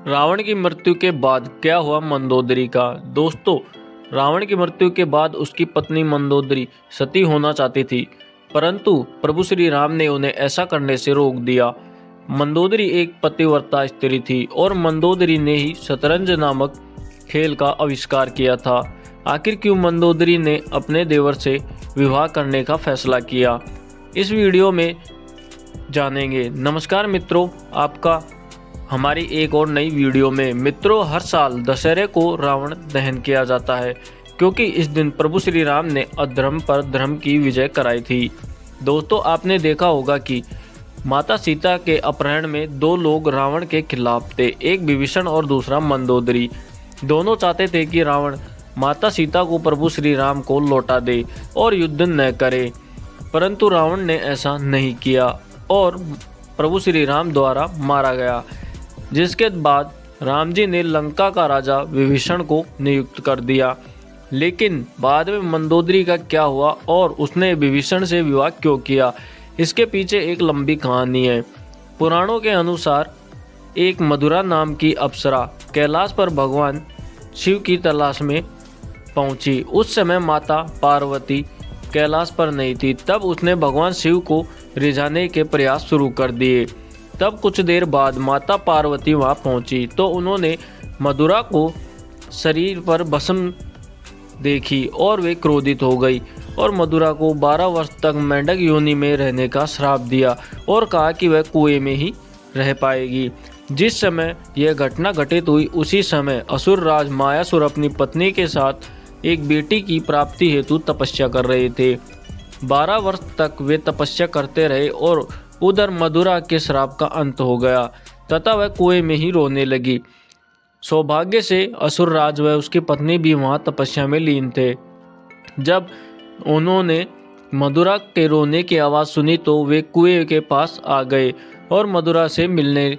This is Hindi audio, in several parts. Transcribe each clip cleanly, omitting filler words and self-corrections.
रावण की मृत्यु के बाद क्या हुआ मंदोदरी का। दोस्तों, रावण की मृत्यु के बाद उसकी पत्नी मंदोदरी सती होना चाहती थी, परंतु प्रभु श्री राम ने उन्हें ऐसा करने से रोक दिया। मंदोदरी एक पतिव्रता स्त्री थी और मंदोदरी ने ही शतरंज नामक खेल का आविष्कार किया था। आखिर क्यों मंदोदरी ने अपने देवर से विवाह करने का फैसला किया, इस वीडियो में जानेंगे। नमस्कार मित्रों, आपका हमारी एक और नई वीडियो में। मित्रों, हर साल दशहरे को रावण दहन किया जाता है, क्योंकि इस दिन प्रभु श्री राम ने अधर्म पर धर्म की विजय कराई थी। दोस्तों, आपने देखा होगा कि माता सीता के अपहरण में दो लोग रावण के खिलाफ थे, एक विभीषण और दूसरा मंदोदरी। दोनों चाहते थे कि रावण माता सीता को प्रभु श्री राम को लौटा दे और युद्ध न करे, परंतु रावण ने ऐसा नहीं किया और प्रभु श्री राम द्वारा मारा गया, जिसके बाद राम जी ने लंका का राजा विभीषण को नियुक्त कर दिया। लेकिन बाद में मंदोदरी का क्या हुआ और उसने विभीषण से विवाह क्यों किया, इसके पीछे एक लंबी कहानी है। पुराणों के अनुसार एक मधुरा नाम की अप्सरा कैलाश पर भगवान शिव की तलाश में पहुंची। उस समय माता पार्वती कैलाश पर नहीं थी, तब उसने भगवान शिव को रिझाने के प्रयास शुरू कर दिए। तब कुछ देर बाद माता पार्वती वहां पहुंची तो उन्होंने मधुरा को शरीर पर भस्म देखी और वे क्रोधित हो गई और मधुरा को 12 वर्ष तक मेंढक योनि में रहने का श्राप दिया और कहा कि वह कुएं में ही रह पाएगी। जिस समय यह घटना घटित हुई, उसी समय असुर राज मायासुर अपनी पत्नी के साथ एक बेटी की प्राप्ति हेतु तपस्या कर रहे थे। 12 वर्ष तक वे तपस्या करते रहे और उधर मधुरा के श्राप का अंत हो गया तथा वह कुएं में ही रोने लगी। सौभाग्य से असुरराज व उसकी पत्नी भी वहां तपस्या में लीन थे। जब उन्होंने मधुरा के रोने की आवाज़ सुनी तो वे कुएं के पास आ गए और मधुरा से मिलने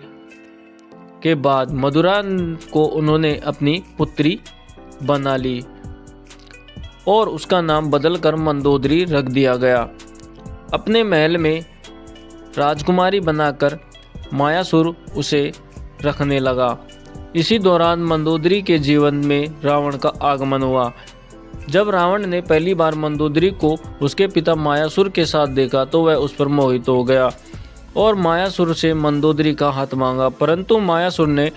के बाद मधुरा को उन्होंने अपनी पुत्री बना ली और उसका नाम बदलकर मंदोदरी रख दिया गया। अपने महल में राजकुमारी बनाकर मायासुर उसे रखने लगा। इसी दौरान मंदोदरी के जीवन में रावण का आगमन हुआ। जब रावण ने पहली बार मंदोदरी को उसके पिता मायासुर के साथ देखा तो वह उस पर मोहित हो गया और मायासुर से मंदोदरी का हाथ मांगा, परंतु मायासुर ने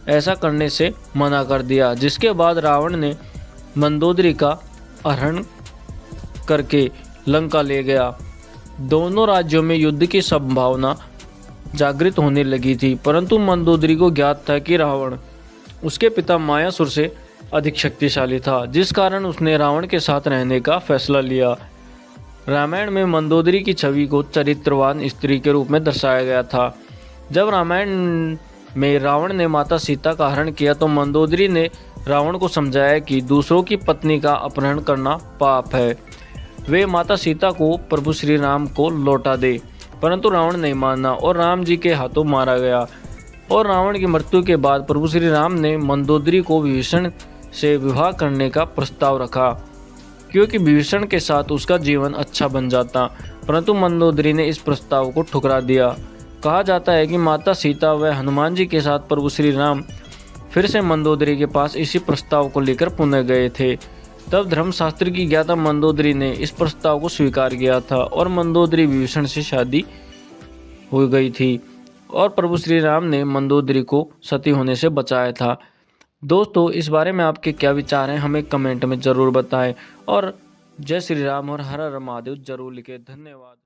ऐसा करने से मना कर दिया। जिसके बाद रावण ने मंदोदरी का अपहरण करके लंका ले गया। दोनों राज्यों में युद्ध की संभावना जागृत होने लगी थी, परंतु मंदोदरी को ज्ञात था कि रावण उसके पिता मायासुर से अधिक शक्तिशाली था, जिस कारण उसने रावण के साथ रहने का फैसला लिया। रामायण में मंदोदरी की छवि को चरित्रवान स्त्री के रूप में दर्शाया गया था। जब रामायण में रावण ने माता सीता का हरण किया तो मंदोदरी ने रावण को समझाया कि दूसरों की पत्नी का अपहरण करना पाप है, वे माता सीता को प्रभु श्री राम को लौटा दे, परंतु रावण नहीं माना और राम जी के हाथों मारा गया। और रावण की मृत्यु के बाद प्रभु श्री राम ने मंदोदरी को विभीषण से विवाह करने का प्रस्ताव रखा, क्योंकि विभीषण के साथ उसका जीवन अच्छा बन जाता, परंतु मंदोदरी ने इस प्रस्ताव को ठुकरा दिया। कहा जाता है कि माता सीता व हनुमान जी के साथ प्रभु श्री राम फिर से मंदोदरी के पास इसी प्रस्ताव को लेकर पुनः गए थे। तब धर्मशास्त्र की ज्ञाता मंदोदरी ने इस प्रस्ताव को स्वीकार किया था और मंदोदरी विभीषण से शादी हो गई थी और प्रभु श्री राम ने मंदोदरी को सती होने से बचाया था। दोस्तों, इस बारे में आपके क्या विचार हैं, हमें कमेंट में ज़रूर बताएं और जय श्री राम और हर हर महादेव जरूर लिखें। धन्यवाद।